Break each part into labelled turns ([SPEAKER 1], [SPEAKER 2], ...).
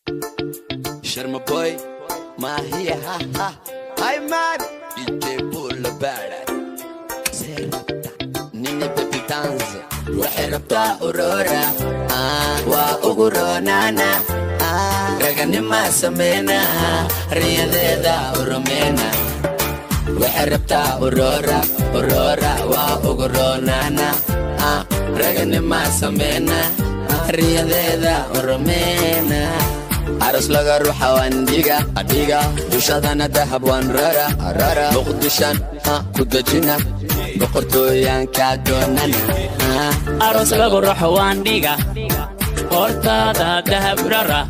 [SPEAKER 1] Sharma boy, mahia ha ha. Hi man, ite pull bada. Serta, nini baby dance. Waxay rabtaa aurora, waa ugu roonana. Raganima sameyna, riyadeeda urumena. Waxay rabtaa aurora, aurora waa ugu roonana. Raganima sameyna, riyadeeda urumena. Aros laga ruuxa waan dhiga dushadana dahab waan rara muqdishan ku dajina boqortooyanka doonana.
[SPEAKER 2] Aros laga ruuxa waan dhiga hortaada dahab rara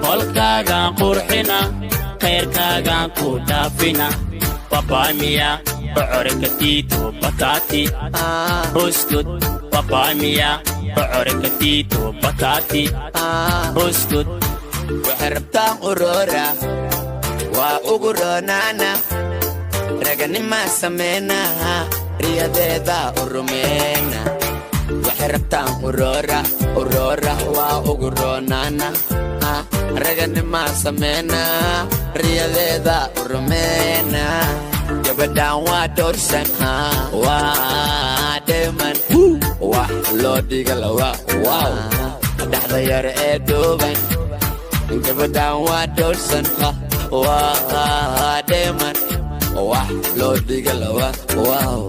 [SPEAKER 2] qolkaaga qurxina khayrkaaga ku dhaafina papamiya bocorka tiito batati buskud papamiya bocorka tiito batati buskud.
[SPEAKER 1] Waxay rabtaa aurora, waa ugu roonana. Raganima sameyna, riyadeeda urumena. Waxay rabtaa aurora, aurora waa ugu roonana. Raganima sameyna, riyadeeda urumena. Gabadhaan waa doorsan, waa deeman. Wax loo dhiga lawa, wow. Dhaxda yar ee dhuuban. Gabadhaan waa doorsan, waa deeman. Wax loo dhiga lawa, wow.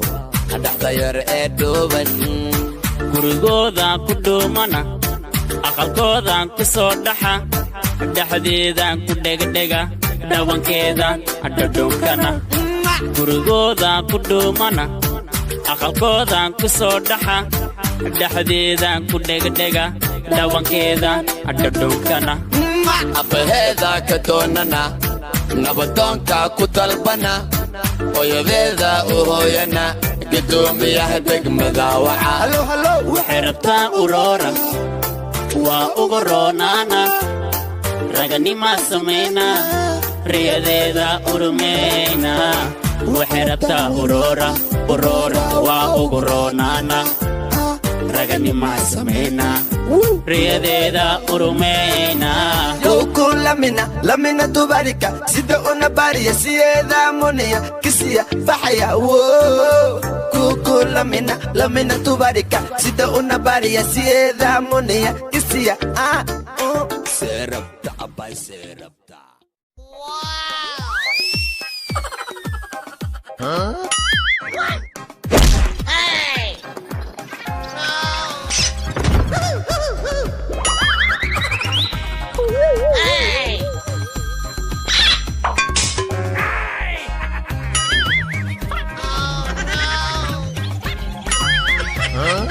[SPEAKER 1] Dhaxda yar ee dhuuban.
[SPEAKER 2] Gurigooda ku dhuumana aqalkooda ku soo dhaxa dhaxdeeda ku dhegdhega dhawankeeda dhadhunkana. Gurigooda ku dhuumana aqalkooda ku soo dhaxa dhaxdeeda ku dhegdhega dhawankeeda dhadhunkana.
[SPEAKER 1] Abaheeda ka doonana, nabadoonka ku dalbana. Hooyadeeda u hooyana, gudoomiyaha degmada waca.
[SPEAKER 2] Waxay rabtaa aurora, waa ugu roonana. Raganima sameyna, riyadeeda urumeyna. Waxay rabtaa aurora, aurora waa ugu roonana. Raganima sameyna, riyadeeda urumeyna.
[SPEAKER 1] Kuku lamina tubarika, sida una bariya siyeda munia kisiya fahaya wo. Kuku lamina tubarika, sida una bariya siyeda munia kisiya serapta abay serapta. Huh? What? Hey! Hey! Oh no! Huh?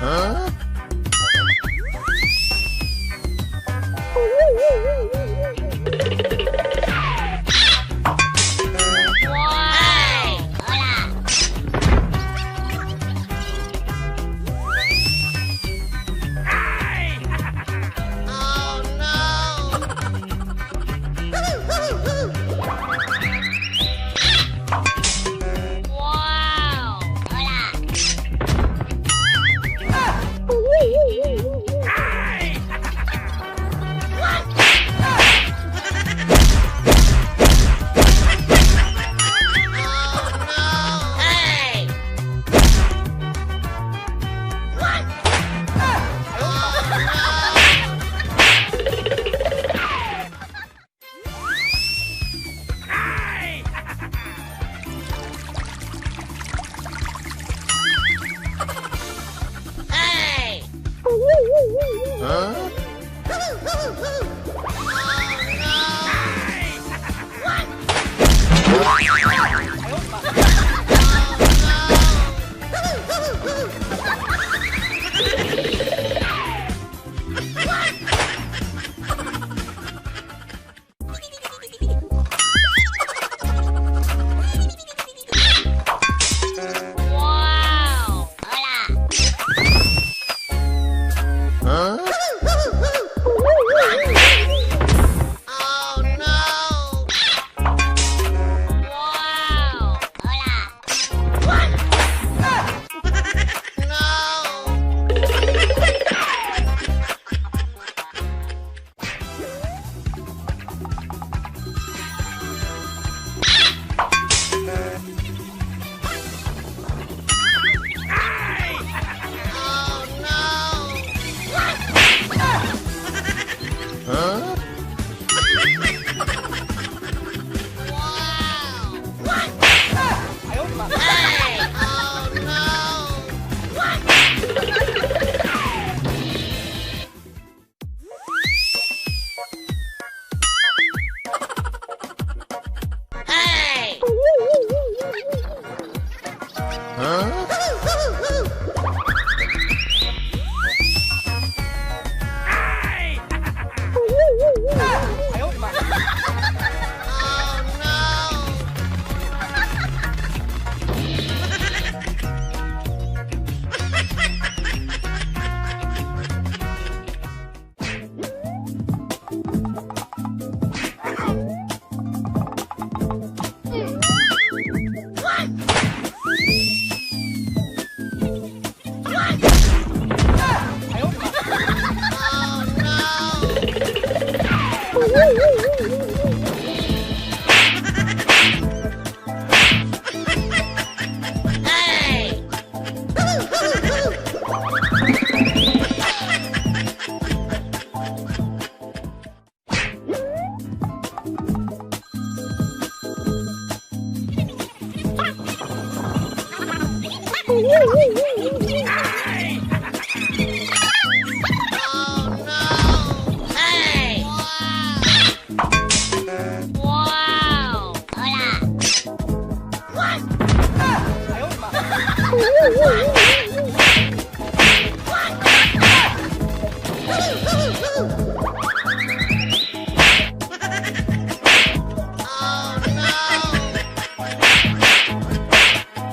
[SPEAKER 1] Huh? Huh?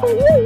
[SPEAKER 3] Oh,